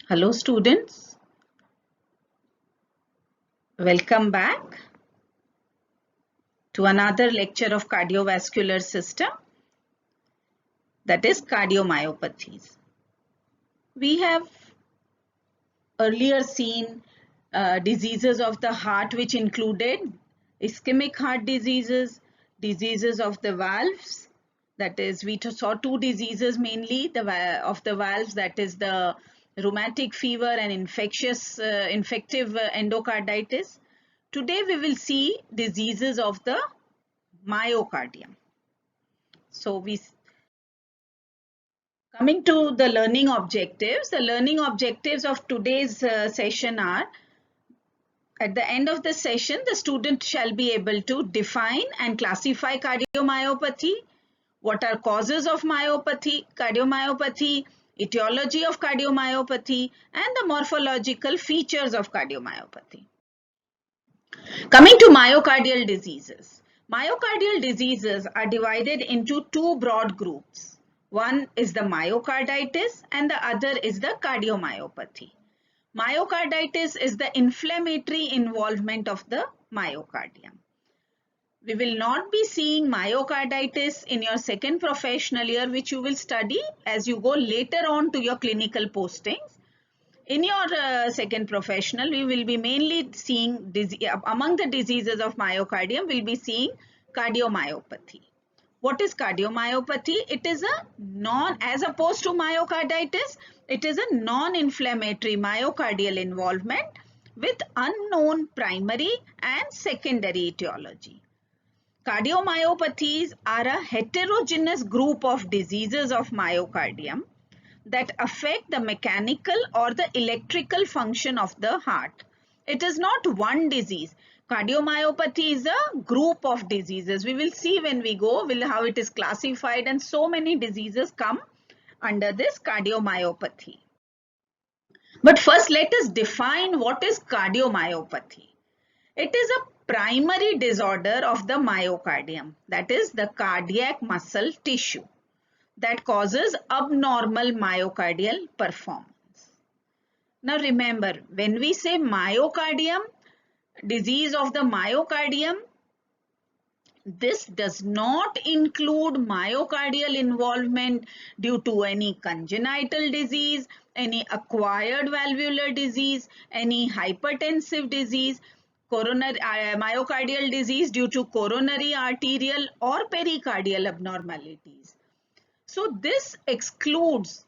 Hello students, welcome back to another lecture of cardiovascular system, that is cardiomyopathies. We have earlier seen diseases of the heart which included ischemic heart diseases, diseases of the valves, that is we saw two diseases mainly of the valves, that is the rheumatic fever and infective endocarditis. Today we will see diseases of the myocardium. So coming to the learning objectives of today's session are: at the end of the session, the student shall be able to define and classify cardiomyopathy, what are causes of cardiomyopathy, etiology of cardiomyopathy, and the morphological features of cardiomyopathy. Coming to myocardial diseases. Myocardial diseases are divided into two broad groups. One is the myocarditis and the other is the cardiomyopathy. Myocarditis is the inflammatory involvement of the myocardium. We will not be seeing myocarditis in your second professional year, which you will study as you go later on to your clinical postings. In your second professional, we will be mainly seeing, among the diseases of myocardium, we will be seeing cardiomyopathy. What is cardiomyopathy? It is as opposed to myocarditis, it is a non-inflammatory myocardial involvement with unknown primary and secondary etiology. Cardiomyopathies are a heterogeneous group of diseases of myocardium that affect the mechanical or the electrical function of the heart. It is not one disease. Cardiomyopathy is a group of diseases. We will see when we go how it is classified, and so many diseases come under this cardiomyopathy. But first let us define what is cardiomyopathy. It is a primary disorder of the myocardium, that is the cardiac muscle tissue, that causes abnormal myocardial performance. Now remember, when we say myocardium, disease of the myocardium, this does not include myocardial involvement due to any congenital disease, any acquired valvular disease, any hypertensive disease, coronary myocardial disease due to coronary arterial or pericardial abnormalities. So this excludes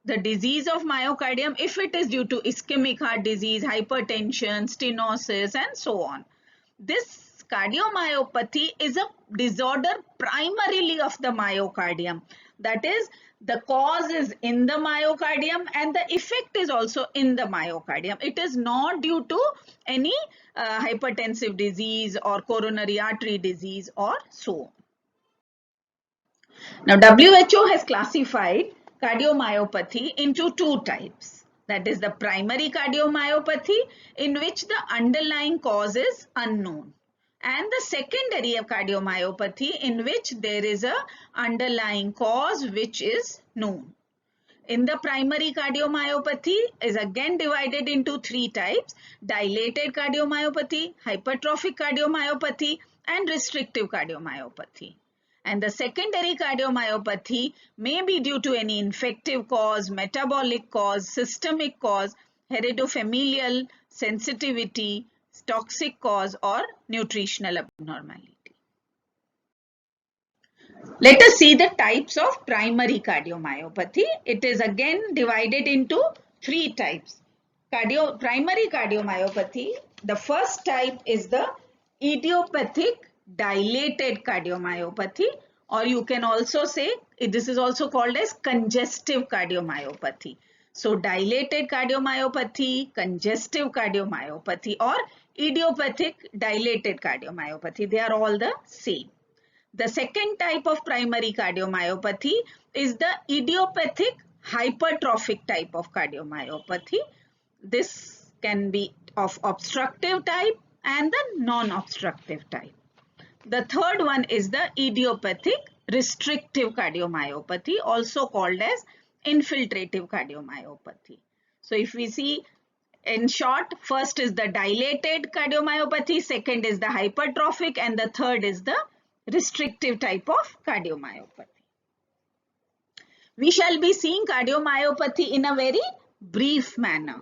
the disease of myocardium if it is due to ischemic heart disease, hypertension, stenosis, and so on. This cardiomyopathy is a disorder primarily of the myocardium. That is, the cause is in the myocardium and the effect is also in the myocardium. It is not due to any hypertensive disease or coronary artery disease or so on. Now, WHO has classified cardiomyopathy into two types. That is the primary cardiomyopathy, in which the underlying cause is unknown, and the secondary cardiomyopathy, in which there is a underlying cause which is known. In the primary cardiomyopathy is again divided into three types: dilated cardiomyopathy, hypertrophic cardiomyopathy, and restrictive cardiomyopathy. And the secondary cardiomyopathy may be due to any infective cause, metabolic cause, systemic cause, heredofamilial, sensitivity, toxic cause, or nutritional abnormality. Let us see the types of primary cardiomyopathy. It is again divided into three types. Primary cardiomyopathy, the first type is the idiopathic dilated cardiomyopathy, or you can also say this is also called as congestive cardiomyopathy. So dilated cardiomyopathy, congestive cardiomyopathy, or idiopathic dilated cardiomyopathy, they are all the same. The second type of primary cardiomyopathy is the idiopathic hypertrophic type of cardiomyopathy. This can be of obstructive type and the non-obstructive type. The third one is the idiopathic restrictive cardiomyopathy, also called as infiltrative cardiomyopathy. So if we see in short, first is the dilated cardiomyopathy, second is the hypertrophic, and the third is the restrictive type of cardiomyopathy. We shall be seeing cardiomyopathy in a very brief manner.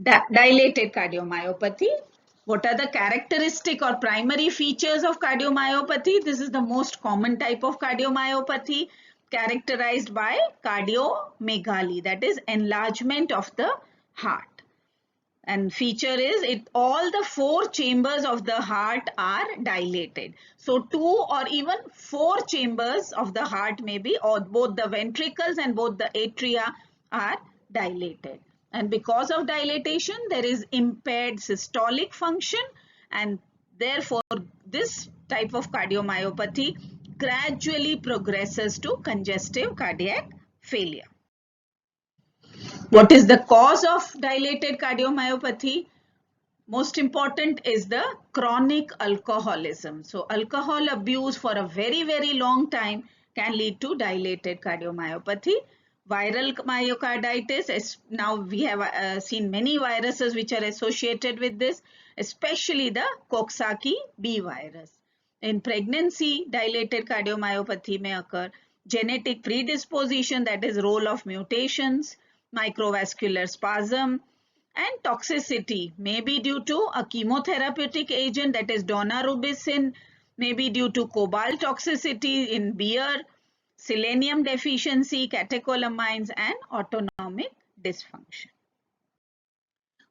Dilated cardiomyopathy. What are the characteristic or primary features of cardiomyopathy? This is the most common type of cardiomyopathy, characterized by cardiomegaly, that is enlargement of the heart. And feature is all the four chambers of the heart are dilated. So 2 or even 4 chambers of the heart may be, or both the ventricles and both the atria are dilated. And because of dilatation, there is impaired systolic function, and therefore this type of cardiomyopathy gradually progresses to congestive cardiac failure. What is the cause of dilated cardiomyopathy? Most important is the chronic alcoholism. So alcohol abuse for a very, very long time can lead to dilated cardiomyopathy. Viral myocarditis, now we have seen many viruses which are associated with this, especially the Coxsackie B virus. In pregnancy, dilated cardiomyopathy may occur. Genetic predisposition, that is role of mutations, microvascular spasm, and toxicity may be due to a chemotherapeutic agent, that is daunorubicin, may be due to cobalt toxicity in beer, selenium deficiency, catecholamines, and autonomic dysfunction.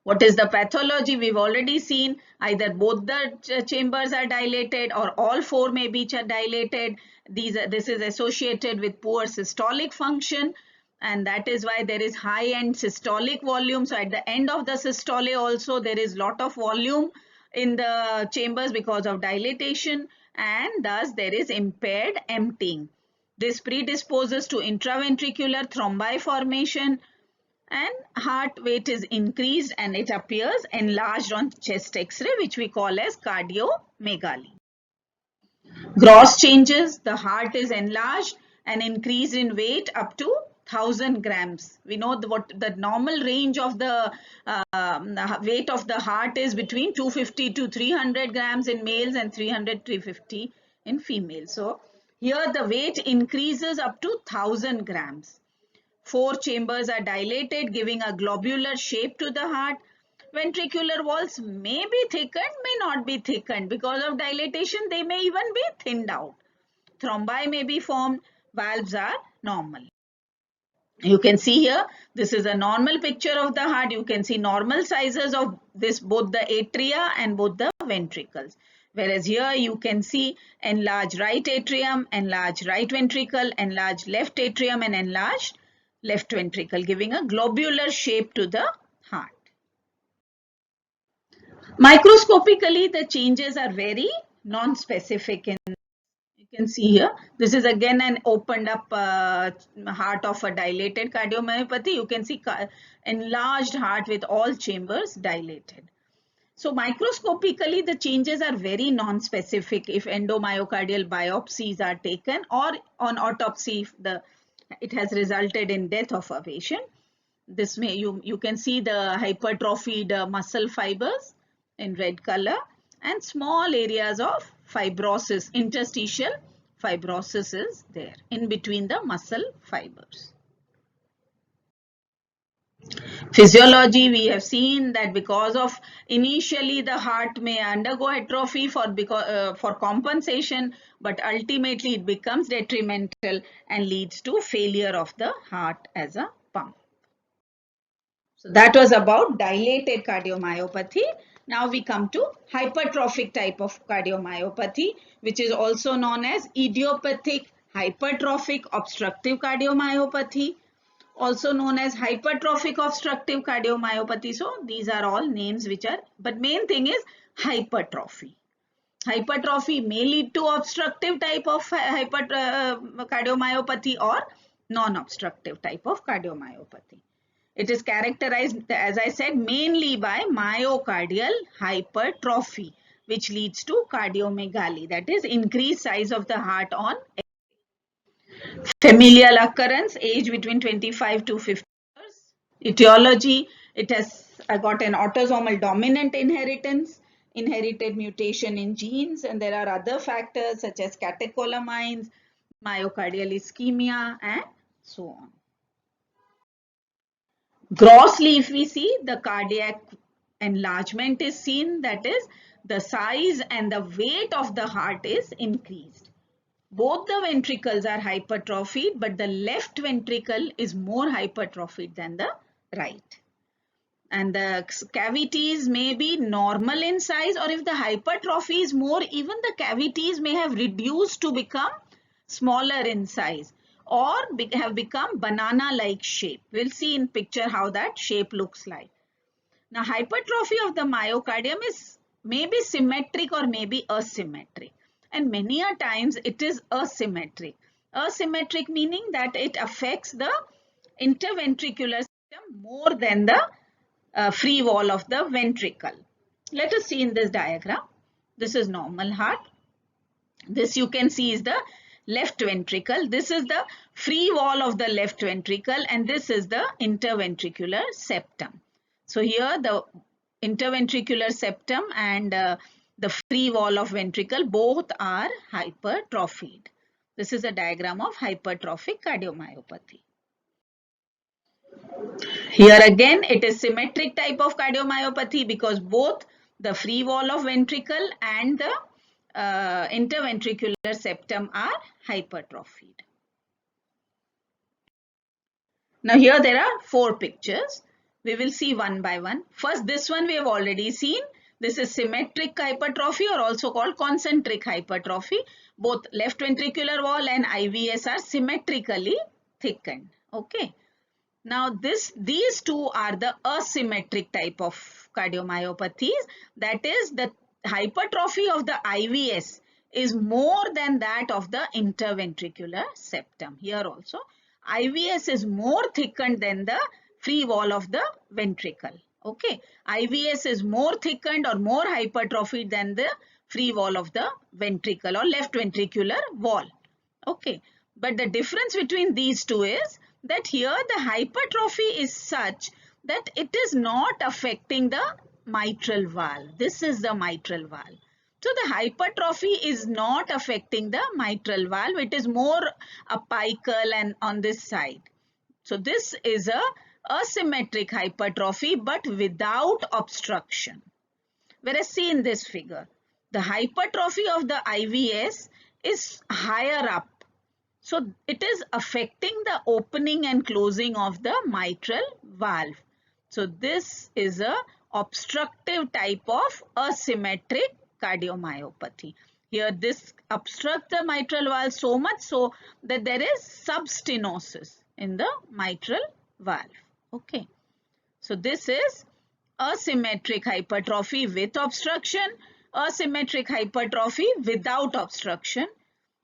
What is the pathology? We've already seen either both the chambers are dilated or all four may be dilated. This is associated with poor systolic function, and that is why there is high end systolic volume. So at the end of the systole also there is lot of volume in the chambers because of dilatation, and thus there is impaired emptying. This predisposes to intraventricular thrombi formation, and heart weight is increased and it appears enlarged on chest X-ray, which we call as cardiomegaly. Gross changes, the heart is enlarged and increased in weight up to 1000 grams. We know what the normal range of the weight of the heart is between 250 to 300 grams in males and 300 to 350 in females. So here the weight increases up to 1000 grams. 4 chambers are dilated, giving a globular shape to the heart. Ventricular walls may be thickened, may not be thickened. Because of dilatation, they may even be thinned out. Thrombi may be formed. Valves are normal. You can see here, this is a normal picture of the heart. You can see normal sizes of both the atria and both the ventricles. Whereas here you can see enlarged right atrium, enlarged right ventricle, enlarged left atrium, and enlarged left ventricle, giving a globular shape to the heart. Microscopically, the changes are very non-specific. You can see here, this is again an opened up heart of a dilated cardiomyopathy. You can see enlarged heart with all chambers dilated. So microscopically, the changes are very non-specific if endomyocardial biopsies are taken, or on autopsy if it has resulted in death of a patient. This may you can see the hypertrophied muscle fibers in red color and small areas of fibrosis, interstitial fibrosis is there in between the muscle fibers. Physiology, we have seen that because of initially the heart may undergo atrophy for compensation, but ultimately it becomes detrimental and leads to failure of the heart as a pump. So that was about dilated cardiomyopathy. Now we come to hypertrophic type of cardiomyopathy, which is also known as idiopathic hypertrophic obstructive cardiomyopathy, also known as hypertrophic obstructive cardiomyopathy. So these are all names which are, but main thing is hypertrophy. Hypertrophy may lead to obstructive type of cardiomyopathy or non-obstructive type of cardiomyopathy. It is characterized, as I said, mainly by myocardial hypertrophy, which leads to cardiomegaly, that is increased size of the heart on familial occurrence, age between 25 to 50 years. Etiology, it has got an autosomal dominant inheritance, inherited mutation in genes, and there are other factors such as catecholamines, myocardial ischemia, and so on. Grossly, if we see, the cardiac enlargement is seen, that is, the size and the weight of the heart is increased. Both the ventricles are hypertrophied, but the left ventricle is more hypertrophied than the right. And the cavities may be normal in size, or if the hypertrophy is more, even the cavities may have reduced to become smaller in size or have become banana-like shape. We'll see in picture how that shape looks like. Now, hypertrophy of the myocardium is maybe symmetric or maybe asymmetric, and many a times it is asymmetric. Asymmetric meaning that it affects the interventricular system more than the free wall of the ventricle. Let us see in this diagram. This is normal heart. This you can see is the left ventricle. This is the free wall of the left ventricle, and this is the interventricular septum. So here the interventricular septum and the free wall of ventricle both are hypertrophied. This is a diagram of hypertrophic cardiomyopathy. Here again it is symmetric type of cardiomyopathy because both the free wall of ventricle and the interventricular septum are hypertrophied. Now here there are 4 pictures. We will see one by one. First, this one we have already seen. This is symmetric hypertrophy, or also called concentric hypertrophy. Both left ventricular wall and IVS are symmetrically thickened. Okay. Now these two are the asymmetric type of cardiomyopathies. That is, the hypertrophy of the IVS is more than that of the interventricular septum. Here also IVS is more thickened than the free wall of the ventricle. Okay, IVS is more thickened or more hypertrophied than the free wall of the ventricle or left ventricular wall. Okay, but the difference between these two is that here the hypertrophy is such that it is not affecting the mitral valve. This is the mitral valve. So the hypertrophy is not affecting the mitral valve. It is more apical and on this side. So this is a asymmetric hypertrophy but without obstruction. Whereas see in this figure, the hypertrophy of the IVS is higher up. So it is affecting the opening and closing of the mitral valve. So this is a obstructive type of asymmetric cardiomyopathy. Here this obstructs the mitral valve so much so that there is substenosis in the mitral valve. Okay. So this is asymmetric hypertrophy with obstruction, asymmetric hypertrophy without obstruction.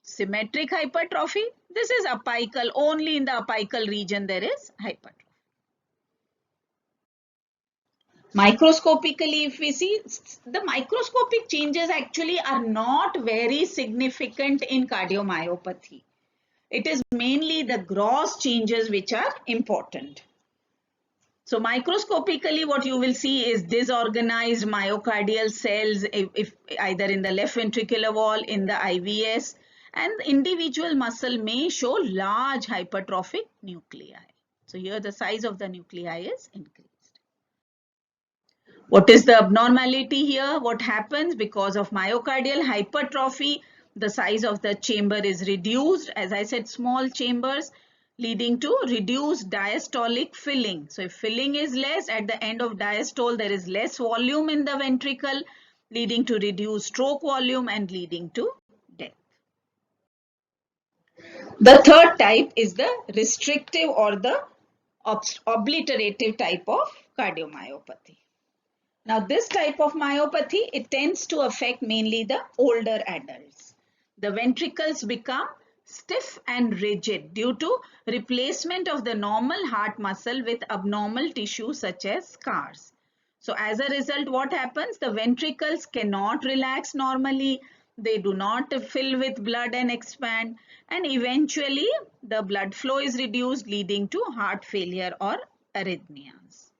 Symmetric hypertrophy, this is apical, only in the apical region there is hypertrophy. Microscopically, if we see, the microscopic changes actually are not very significant in cardiomyopathy. It is mainly the gross changes which are important. So microscopically what you will see is disorganized myocardial cells, if either in the left ventricular wall, in the IVS, and the individual muscle may show large hypertrophic nuclei. So here the size of the nuclei is increased. What is the abnormality here? What happens because of myocardial hypertrophy? The size of the chamber is reduced. As I said, small chambers leading to reduced diastolic filling. So if filling is less, at the end of diastole there is less volume in the ventricle, leading to reduced stroke volume and leading to death. The third type is the restrictive or the obliterative type of cardiomyopathy. Now this type of myopathy, it tends to affect mainly the older adults. The ventricles become stiff and rigid due to replacement of the normal heart muscle with abnormal tissue such as scars. So as a result, what happens? The ventricles cannot relax normally. They do not fill with blood and expand, and eventually the blood flow is reduced, leading to heart failure or arrhythmias.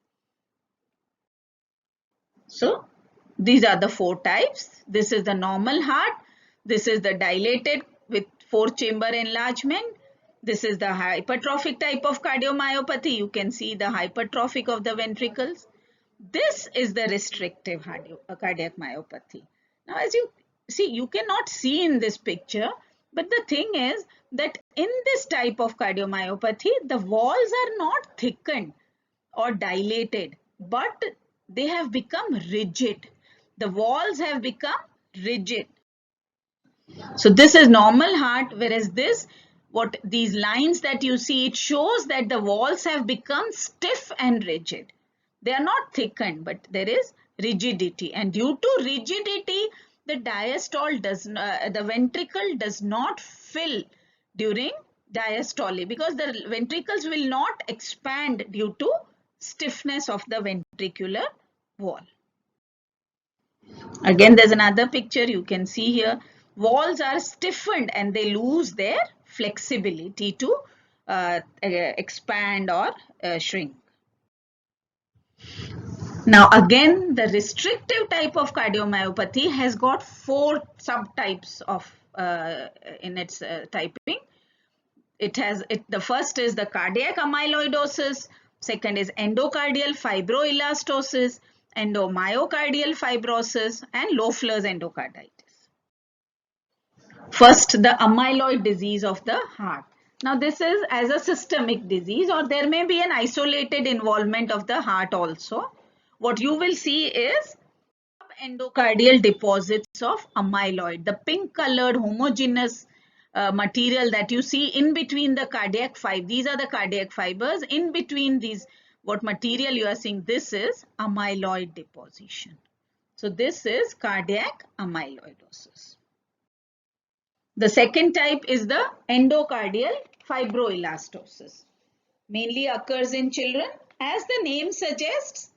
So these are the 4 types. This is the normal heart. This is the dilated with 4-chamber enlargement. This is the hypertrophic type of cardiomyopathy. You can see the hypertrophic of the ventricles. This is the restrictive cardiac myopathy. Now, as you see, you cannot see in this picture, but the thing is that in this type of cardiomyopathy, the walls are not thickened or dilated, but they have become rigid. The walls have become rigid. So this is normal heart, whereas this, what these lines that you see, it shows that the walls have become stiff and rigid. They are not thickened, but there is rigidity, and due to rigidity, the diastole the ventricle does not fill during diastole, because the ventricles will not expand due to stiffness of the ventricular wall. Again, there's another picture you can see here. Walls are stiffened and they lose their flexibility to expand or shrink. Now again, the restrictive type of cardiomyopathy has got 4 subtypes of in its typing. The first is the cardiac amyloidosis, second is endocardial fibroelastosis, endomyocardial fibrosis, and Loeffler's endocarditis. First, the amyloid disease of the heart. Now this is as a systemic disease, or there may be an isolated involvement of the heart also. What you will see is endocardial deposits of amyloid, the pink colored homogeneous material that you see in between the cardiac fibers. These are the cardiac fibers. In between these, what material you are seeing, this is amyloid deposition. So this is cardiac amyloidosis. The second type is the endocardial fibroelastosis. Mainly occurs in children. As the name suggests,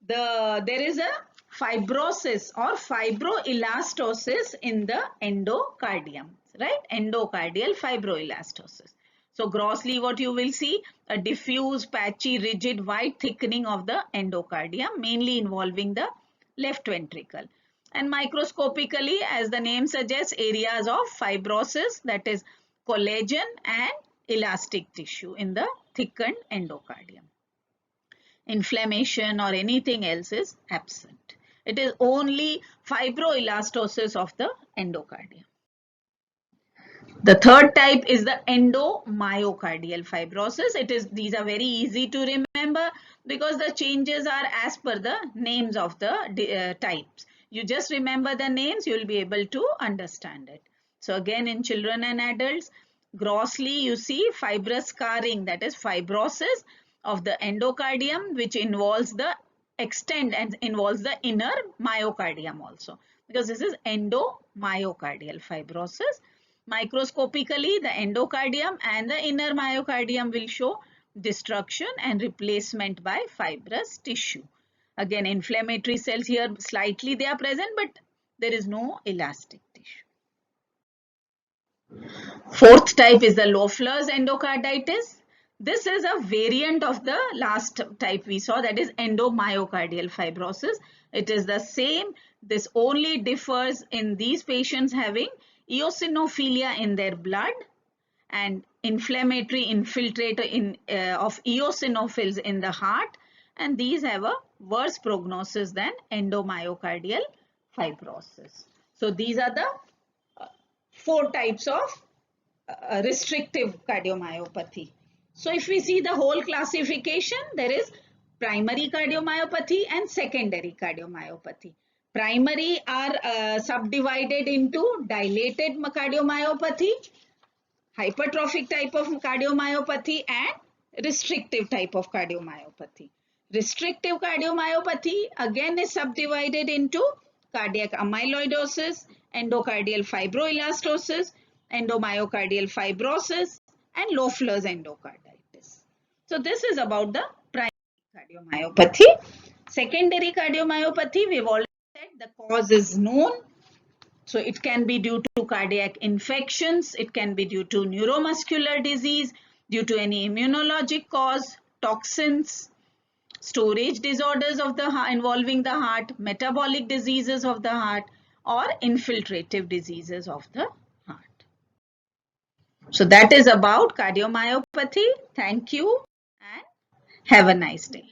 there is a fibrosis or fibroelastosis in the endocardium, right? Endocardial fibroelastosis. So grossly what you will see, a diffuse, patchy, rigid, white thickening of the endocardium, mainly involving the left ventricle. And microscopically, as the name suggests, areas of fibrosis, that is collagen and elastic tissue in the thickened endocardium. Inflammation or anything else is absent. It is only fibroelastosis of the endocardium. The third type is the endomyocardial fibrosis. These are very easy to remember because the changes are as per the names of the types. You just remember the names, you will be able to understand it. So again, in children and adults, grossly you see fibrous scarring, that is fibrosis of the endocardium, which involves the extend and involves the inner myocardium also, because this is endomyocardial fibrosis. Microscopically, the endocardium and the inner myocardium will show destruction and replacement by fibrous tissue. Again, inflammatory cells here, slightly they are present, but there is no elastic tissue. Fourth type is the Loeffler's endocarditis. This is a variant of the last type we saw, that is endomyocardial fibrosis. It is the same. This only differs in these patients having eosinophilia in their blood and inflammatory infiltrate of eosinophils in the heart, and these have a worse prognosis than endomyocardial fibrosis. So these are the 4 types of restrictive cardiomyopathy. So if we see the whole classification, there is primary cardiomyopathy and secondary cardiomyopathy. Primary are subdivided into dilated cardiomyopathy, hypertrophic type of cardiomyopathy, and restrictive type of cardiomyopathy. Restrictive cardiomyopathy again is subdivided into cardiac amyloidosis, endocardial fibroelastosis, endomyocardial fibrosis, and Loeffler's endocarditis. So this is about the primary cardiomyopathy. Secondary cardiomyopathy, we've already said the cause is known. So it can be due to cardiac infections, it can be due to neuromuscular disease, due to any immunologic cause, toxins, storage disorders of the heart involving the heart, metabolic diseases of the heart, or infiltrative diseases of the heart. So that is about cardiomyopathy. Thank you and have a nice day.